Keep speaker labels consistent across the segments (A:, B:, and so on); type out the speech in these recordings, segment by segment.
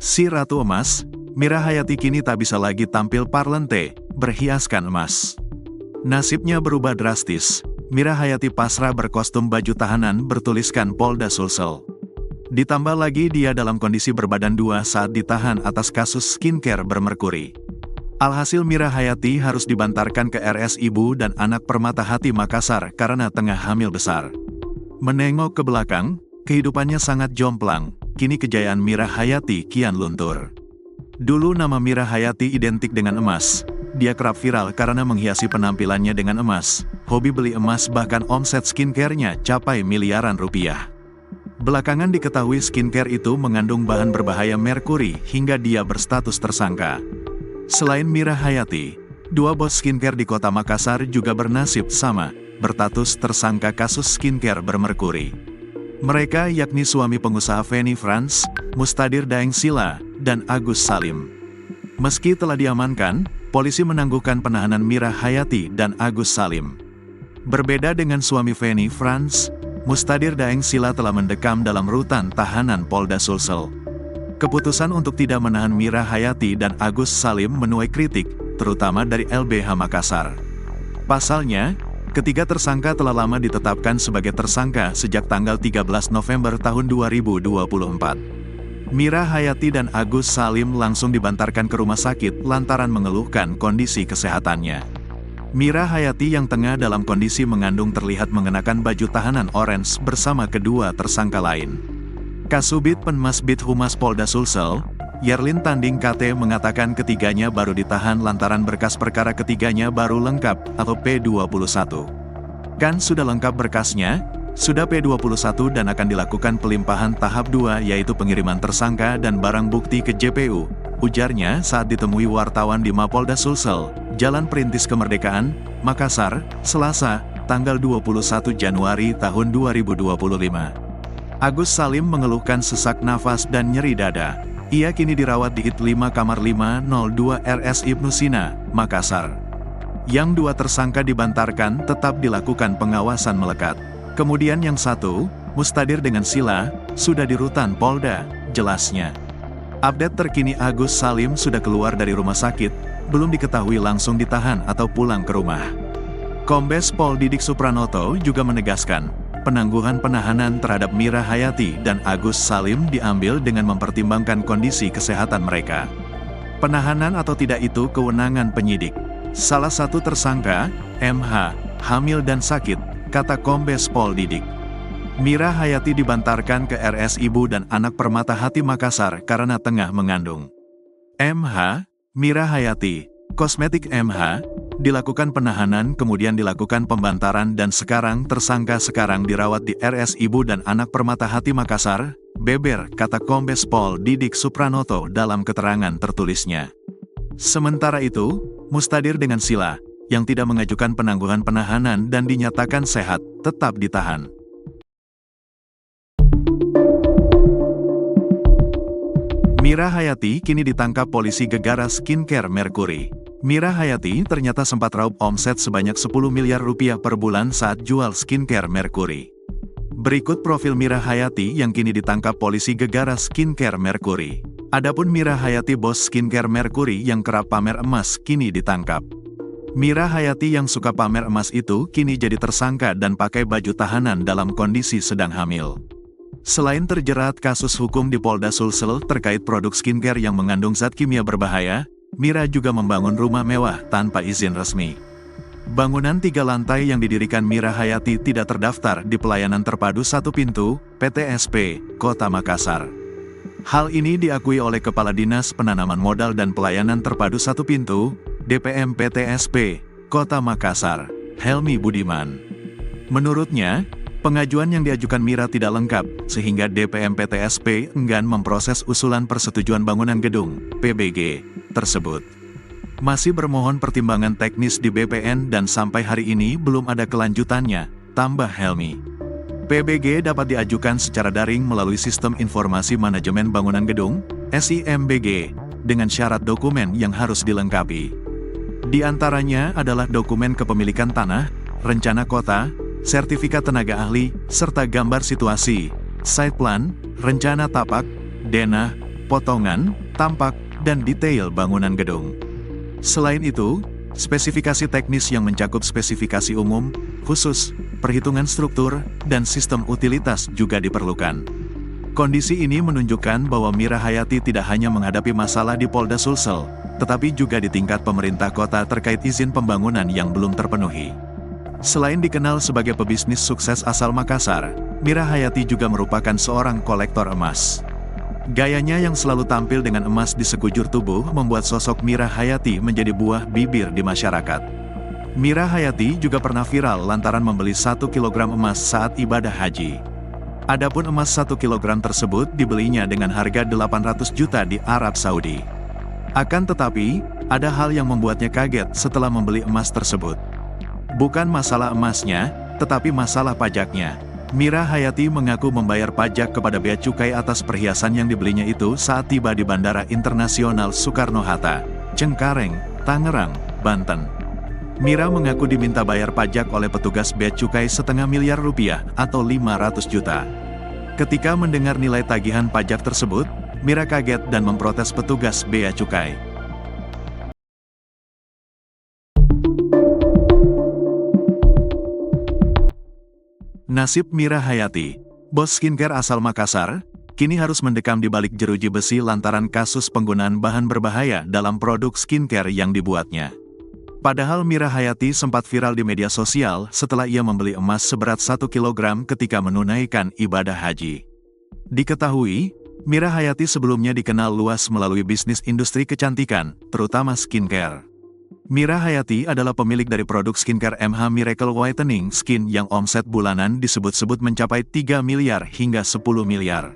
A: Si Ratu Emas, Mira Hayati kini tak bisa lagi tampil parlente, berhiaskan emas. Nasibnya berubah drastis. Mira Hayati pasrah berkostum baju tahanan bertuliskan Polda Sulsel. Ditambah lagi dia dalam kondisi berbadan dua saat ditahan atas kasus skincare bermerkuri. Alhasil Mira Hayati harus dibantarkan ke RS Ibu dan Anak Permata Hati Makassar karena tengah hamil besar. Menengok ke belakang, kehidupannya sangat jomplang. Kini kejayaan Mira Hayati kian luntur. Dulu nama Mira Hayati identik dengan emas. Dia kerap viral karena menghiasi penampilannya dengan emas. Hobi beli emas bahkan omset skincare-nya capai miliaran rupiah. Belakangan diketahui skincare itu mengandung bahan berbahaya merkuri hingga dia berstatus tersangka. Selain Mira Hayati, dua bos skincare di kota Makassar juga bernasib sama, berstatus tersangka kasus skincare bermerkuri. Mereka yakni suami pengusaha Feni Frans, Mustadir Daeng Sila, dan Agus Salim. Meski telah diamankan, polisi menangguhkan penahanan Mira Hayati dan Agus Salim. Berbeda dengan suami Feni Frans, Mustadir Daeng Sila telah mendekam dalam rutan tahanan Polda Sulsel. Keputusan untuk tidak menahan Mira Hayati dan Agus Salim menuai kritik, terutama dari LBH Makassar. Pasalnya, ketiga tersangka telah lama ditetapkan sebagai tersangka sejak tanggal 13 November tahun 2024. Mira Hayati dan Agus Salim langsung dibantarkan ke rumah sakit lantaran mengeluhkan kondisi kesehatannya. Mira Hayati yang tengah dalam kondisi mengandung terlihat mengenakan baju tahanan orange bersama kedua tersangka lain. Kasubit Penmasbid Humas Polda Sulsel, Yerlin Tanding KT mengatakan ketiganya baru ditahan lantaran berkas perkara ketiganya baru lengkap atau P21. Kan sudah lengkap berkasnya, sudah P21 dan akan dilakukan pelimpahan tahap 2 yaitu pengiriman tersangka dan barang bukti ke JPU, ujarnya saat ditemui wartawan di Mapolda Sulsel, Jalan Perintis Kemerdekaan, Makassar, Selasa, tanggal 21 Januari tahun 2025. Agus Salim mengeluhkan sesak nafas dan nyeri dada. Ia kini dirawat di IT 5 Kamar 502 RS Ibnu Sina, Makassar. Yang dua tersangka dibantarkan tetap dilakukan pengawasan melekat. Kemudian yang satu, Mustadir dengan Sila, sudah di rutan Polda, jelasnya. Update terkini Agus Salim sudah keluar dari rumah sakit, belum diketahui langsung ditahan atau pulang ke rumah. Kombes Pol Didik Supranoto juga menegaskan, penangguhan penahanan terhadap Mira Hayati dan Agus Salim diambil dengan mempertimbangkan kondisi kesehatan mereka. Penahanan atau tidak itu kewenangan penyidik. Salah satu tersangka, MH, hamil dan sakit, kata Kombes Pol Didik. Mira Hayati dibantarkan ke RS Ibu dan Anak Permata Hati Makassar karena tengah mengandung. MH, Mira Hayati, kosmetik MH, dilakukan penahanan kemudian dilakukan pembantaran dan sekarang tersangka dirawat di RS Ibu dan Anak Permata Hati Makassar, beber, kata Kombes Pol Didik Supranoto dalam keterangan tertulisnya. Sementara itu, Mustadir dengan Sila, yang tidak mengajukan penangguhan penahanan dan dinyatakan sehat, tetap ditahan. Mira Hayati kini ditangkap polisi Gegara Skincare Merkuri. Mira Hayati ternyata sempat raup omset sebanyak 10 miliar rupiah per bulan saat jual skincare Merkuri. Berikut profil Mira Hayati yang kini ditangkap polisi Gegara Skincare Merkuri. Adapun Mira Hayati bos skincare Merkuri yang kerap pamer emas kini ditangkap. Mira Hayati yang suka pamer emas itu kini jadi tersangka dan pakai baju tahanan dalam kondisi sedang hamil. Selain terjerat kasus hukum di Polda Sulsel terkait produk skincare yang mengandung zat kimia berbahaya, Mira juga membangun rumah mewah tanpa izin resmi. Bangunan 3 lantai yang didirikan Mira Hayati tidak terdaftar di Pelayanan Terpadu Satu Pintu, PTSP, Kota Makassar. Hal ini diakui oleh Kepala Dinas Penanaman Modal dan Pelayanan Terpadu Satu Pintu, DPM PTSP, Kota Makassar, Helmi Budiman. Menurutnya, pengajuan yang diajukan Mira tidak lengkap, sehingga DPM PTSP enggan memproses usulan persetujuan bangunan gedung, PBG, tersebut. Masih bermohon pertimbangan teknis di BPN dan sampai hari ini belum ada kelanjutannya, tambah Helmi. PBG dapat diajukan secara daring melalui Sistem Informasi Manajemen Bangunan Gedung, SIMBG, dengan syarat dokumen yang harus dilengkapi. Di antaranya adalah dokumen kepemilikan tanah, rencana kota, sertifikat tenaga ahli, serta gambar situasi, site plan, rencana tapak, denah, potongan, tampak, dan detail bangunan gedung. Selain itu, spesifikasi teknis yang mencakup spesifikasi umum, khusus, perhitungan struktur, dan sistem utilitas juga diperlukan. Kondisi ini menunjukkan bahwa Mira Hayati tidak hanya menghadapi masalah di Polda Sulsel, tetapi juga di tingkat pemerintah kota terkait izin pembangunan yang belum terpenuhi. Selain dikenal sebagai pebisnis sukses asal Makassar, Mira Hayati juga merupakan seorang kolektor emas. Gayanya yang selalu tampil dengan emas di sekujur tubuh membuat sosok Mira Hayati menjadi buah bibir di masyarakat. Mira Hayati juga pernah viral lantaran membeli 1 kg emas saat ibadah haji. Adapun emas 1 kg tersebut dibelinya dengan harga 800 juta di Arab Saudi. Akan tetapi, ada hal yang membuatnya kaget setelah membeli emas tersebut. Bukan masalah emasnya, tetapi masalah pajaknya. Mira Hayati mengaku membayar pajak kepada bea cukai atas perhiasan yang dibelinya itu saat tiba di Bandara Internasional Soekarno-Hatta, Cengkareng, Tangerang, Banten. Mira mengaku diminta bayar pajak oleh petugas bea cukai setengah miliar rupiah atau 500 juta. Ketika mendengar nilai tagihan pajak tersebut, Mira kaget dan memprotes petugas bea cukai. Nasib Mira Hayati, bos skincare asal Makassar, kini harus mendekam di balik jeruji besi lantaran kasus penggunaan bahan berbahaya dalam produk skincare yang dibuatnya. Padahal Mira Hayati sempat viral di media sosial setelah ia membeli emas seberat 1 kg ketika menunaikan ibadah haji. Diketahui, Mira Hayati sebelumnya dikenal luas melalui bisnis industri kecantikan, terutama skincare. Mira Hayati adalah pemilik dari produk skincare MH Miracle Whitening Skin yang omset bulanan disebut-sebut mencapai 3 miliar hingga 10 miliar.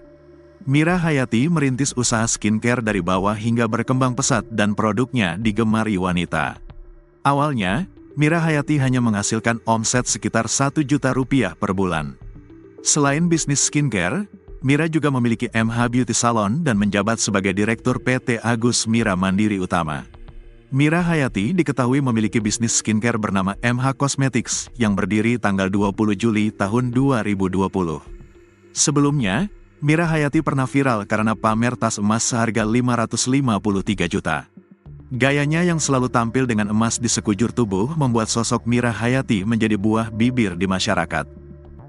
A: Mira Hayati merintis usaha skincare dari bawah hingga berkembang pesat dan produknya digemari wanita. Awalnya, Mira Hayati hanya menghasilkan omset sekitar 1 juta rupiah per bulan. Selain bisnis skincare, Mira juga memiliki MH Beauty Salon dan menjabat sebagai Direktur PT Agus Mira Mandiri Utama. Mira Hayati diketahui memiliki bisnis skincare bernama MH Cosmetics yang berdiri tanggal 20 Juli tahun 2020. Sebelumnya, Mira Hayati pernah viral karena pamer tas emas seharga 553 juta. Gayanya yang selalu tampil dengan emas di sekujur tubuh membuat sosok Mira Hayati menjadi buah bibir di masyarakat.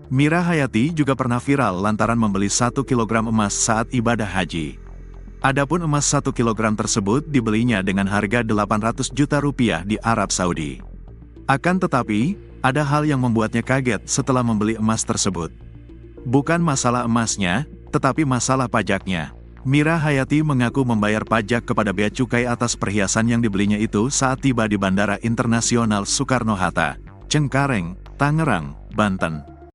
A: Mira Hayati juga pernah viral lantaran membeli 1 kg emas saat ibadah haji. Adapun emas 1 kg tersebut dibelinya dengan harga 800 juta rupiah di Arab Saudi. Akan tetapi, ada hal yang membuatnya kaget setelah membeli emas tersebut. Bukan masalah emasnya, tetapi masalah pajaknya. Mira Hayati mengaku membayar pajak kepada bea cukai atas perhiasan yang dibelinya itu saat tiba di Bandara Internasional Soekarno-Hatta, Cengkareng, Tangerang, Banten.